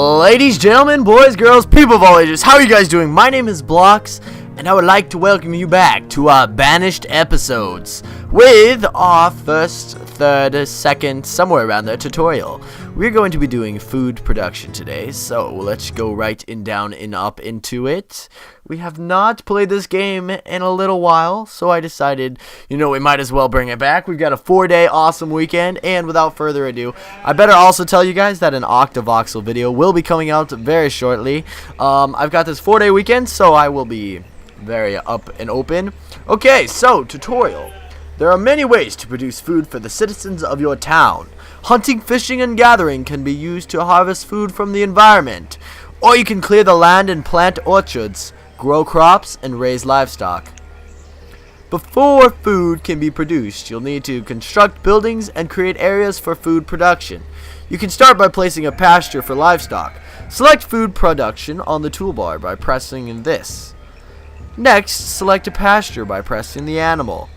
Ladies, gentlemen, boys, girls, people of all ages, how are you guys doing? My name is Blocks, and I would like to welcome you back to our Banished episodes with our first, third, second, somewhere around there tutorial. We're going to be doing food production today, so let's go right up into it. We have not played this game in a little while, so I decided, we might as well bring it back. We've got a 4-day awesome weekend, and without further ado, I better also tell you guys that an AbovetheBlock video will be coming out very shortly. I've got this 4-day weekend, so I will be very up and open. Okay, so tutorial. There are many ways to produce food for the citizens of your town. Hunting, fishing, and gathering can be used to harvest food from the environment. Or you can clear the land and plant orchards, grow crops, and raise livestock. Before food can be produced, you'll need to construct buildings and create areas for food production. You can start by placing a pasture for livestock. Select food production on the toolbar by pressing this. Next, select a pasture by pressing the animal.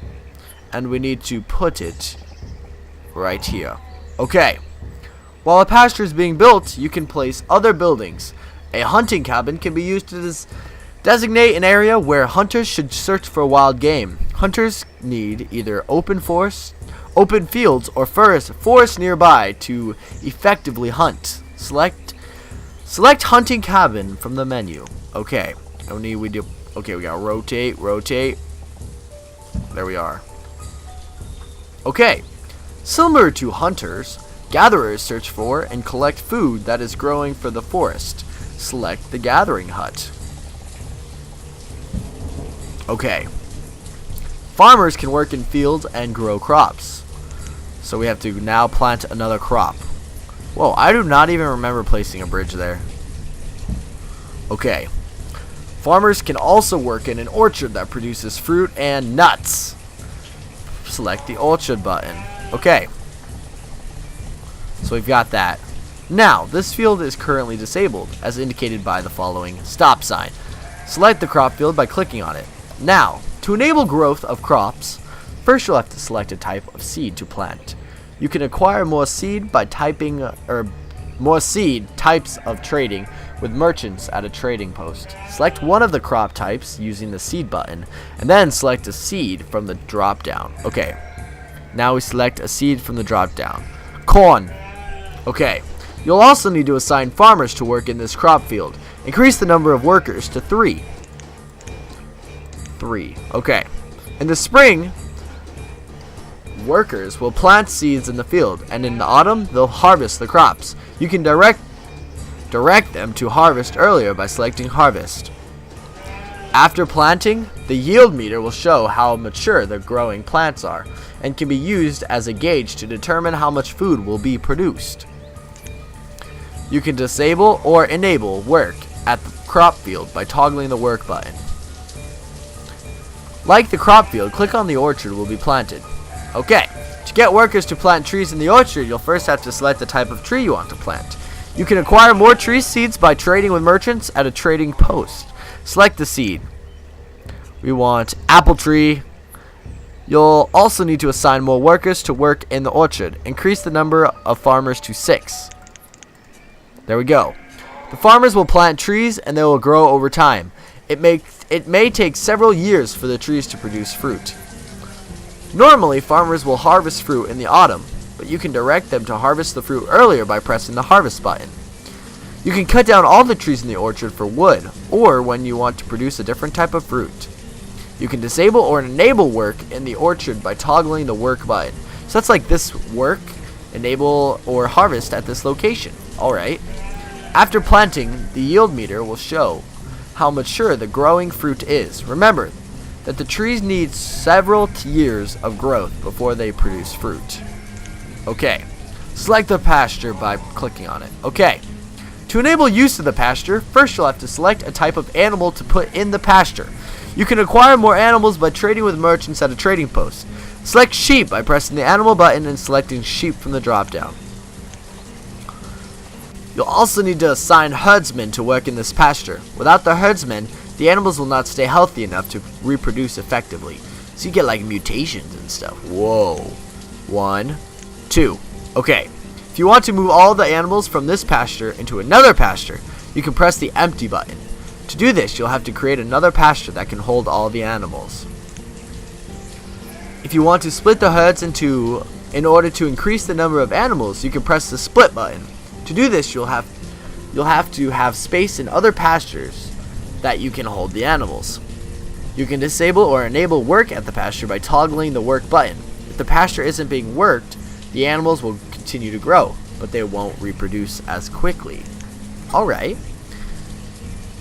And we need to put it right here. Okay. While a pasture is being built, you can place other buildings. A hunting cabin can be used to designate an area where hunters should search for wild game. Hunters need either open fields or forest nearby to effectively hunt. Select hunting cabin from the menu. Okay. We gotta rotate. There we are. Okay. Similar to hunters, gatherers search for and collect food that is growing for the forest. Select the gathering hut. Okay. Farmers can work in fields and grow crops. So we have to now plant another crop. Whoa, I do not even remember placing a bridge there. Okay. Farmers can also work in an orchard that produces fruit and nuts. Select the orchard button. Okay. So we've got that. Now, this field is currently disabled, as indicated by the following stop sign. Select the crop field by clicking on it. Now, to enable growth of crops, first you'll have to select a type of seed to plant. You can acquire more seed by typing more seed types of trading with merchants at a trading post. Select one of the crop types using the seed button, and then select a seed from the drop down. Okay. Now we select a seed from the drop down. Corn. Okay. You'll also need to assign farmers to work in this crop field. Increase the number of workers to 3. 3. Okay. In the spring, workers will plant seeds in the field, and in the autumn, they'll harvest the crops. You can direct them to harvest earlier by selecting harvest. After planting, the yield meter will show how mature the growing plants are and can be used as a gauge to determine how much food will be produced. You can disable or enable work at the crop field by toggling the work button. Like the crop field, click on the orchard will be planted. Okay, to get workers to plant trees in the orchard, you'll first have to select the type of tree you want to plant. You can acquire more tree seeds by trading with merchants at a trading post. Select the seed. We want apple tree. You'll also need to assign more workers to work in the orchard. Increase the number of farmers to 6. There we go. The farmers will plant trees and they will grow over time. It may take several years for the trees to produce fruit. Normally, farmers will harvest fruit in the autumn, but you can direct them to harvest the fruit earlier by pressing the harvest button. You can cut down all the trees in the orchard for wood, or when you want to produce a different type of fruit. You can disable or enable work in the orchard by toggling the work button. So that's like this: work, enable, or harvest at this location. Alright. After planting, the yield meter will show how mature the growing fruit is. Remember that the trees need several years of growth before they produce fruit. Okay. Select the pasture by clicking on it. Okay. To enable use of the pasture, first you'll have to select a type of animal to put in the pasture. You can acquire more animals by trading with merchants at a trading post. Select sheep by pressing the animal button and selecting sheep from the drop down. You'll also need to assign herdsmen to work in this pasture. Without the herdsmen, the animals will not stay healthy enough to reproduce effectively. So you get like mutations and stuff. Whoa. 1, 2. Okay. If you want to move all the animals from this pasture into another pasture, you can press the empty button. To do this, you'll have to create another pasture that can hold all the animals. If you want to split the herds in order to increase the number of animals, you can press the split button. To do this, you'll have to have space in other pastures that you can hold the animals. You can disable or enable work at the pasture by toggling the work button. If the pasture isn't being worked, the animals will continue to grow, but they won't reproduce as quickly. Alright.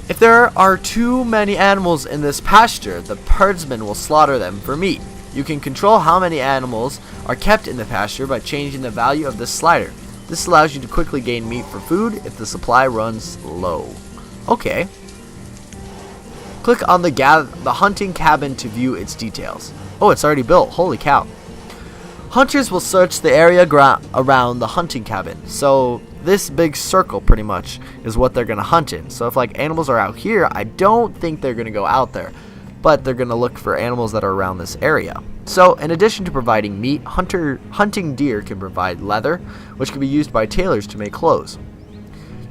If there are too many animals in this pasture, the herdsman will slaughter them for meat. You can control how many animals are kept in the pasture by changing the value of this slider. This allows you to quickly gain meat for food if the supply runs low. Okay. Click on the hunting cabin to view its details. Oh, it's already built. Holy cow. Hunters will search the area around the hunting cabin. So this big circle pretty much is what they're going to hunt in. So if like animals are out here, I don't think they're going to go out there. But they're going to look for animals that are around this area. So in addition to providing meat, hunting deer can provide leather, which can be used by tailors to make clothes.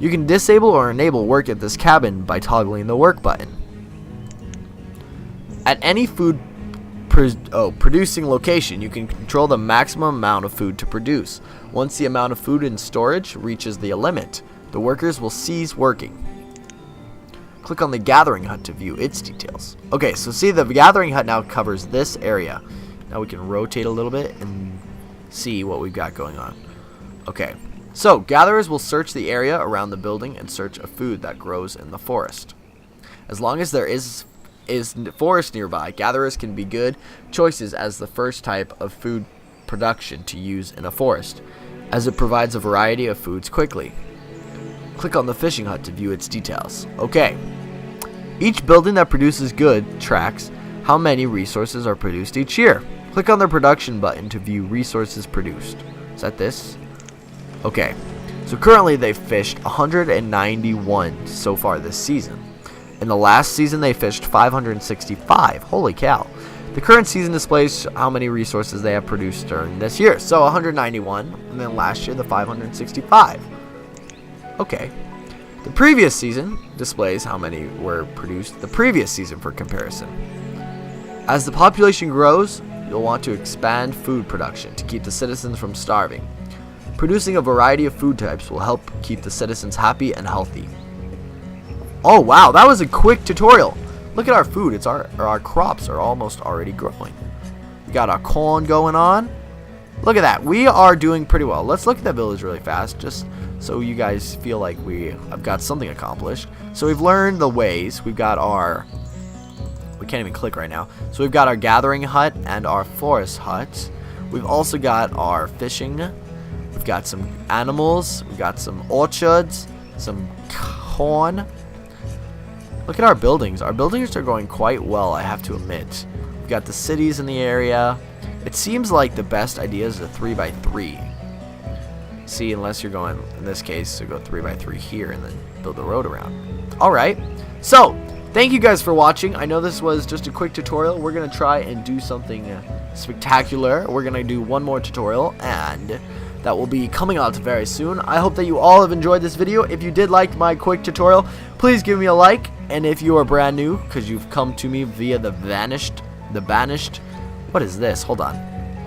You can disable or enable work at this cabin by toggling the work button. At any food producing location, you can control the maximum amount of food to produce. Once the amount of food in storage reaches the limit, the workers will cease working. Click on the gathering hut to view its details. Okay, so see, the gathering hut now covers this area. Now we can rotate a little bit and see what we've got going on. Okay, so gatherers will search the area around the building and search a food that grows in the forest. As long as there is forest nearby, gatherers can be good choices as the first type of food production to use in a forest, as it provides a variety of foods quickly. Click on the fishing hut to view its details. Okay. Each building that produces good tracks how many resources are produced each year. Click on the production button to view resources produced. Is that this? Okay. So currently they've fished 191 so far this season. In the last season they fished 565. Holy cow. The current season displays how many resources they have produced during this year. So 191, and then last year the 565. Okay. The previous season displays how many were produced the previous season for comparison. As the population grows, you'll want to expand food production to keep the citizens from starving. Producing a variety of food types will help keep the citizens happy and healthy. Oh wow, that was a quick tutorial. Look at our food. Our crops are almost already growing. We got our corn going on. Look at that. We are doing pretty well. Let's look at that village really fast, just so you guys feel like I've got something accomplished. So we've learned the ways. We've got our... We can't even click right now. So we've got our gathering hut and our forest hut. We've also got our fishing. We've got some animals. We've got some orchards. Some corn. Look at our buildings. Our buildings are going quite well, I have to admit. We've got the cities in the area. It seems like the best idea is a 3x3. See, unless you're going, in this case, to go 3x3 here and then build the road around. Alright, so, thank you guys for watching. I know this was just a quick tutorial. We're going to try and do something spectacular. We're going to do one more tutorial, and that will be coming out very soon. I hope that you all have enjoyed this video. If you did like my quick tutorial, please give me a like. And if you are brand new, because you've come to me via the Banished, what is this? Hold on.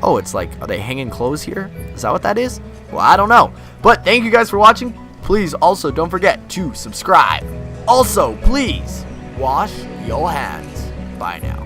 Oh, it's like, are they hanging clothes here? Is that what that is? Well, I don't know. But thank you guys for watching. Please also don't forget to subscribe. Also, please wash your hands. Bye now.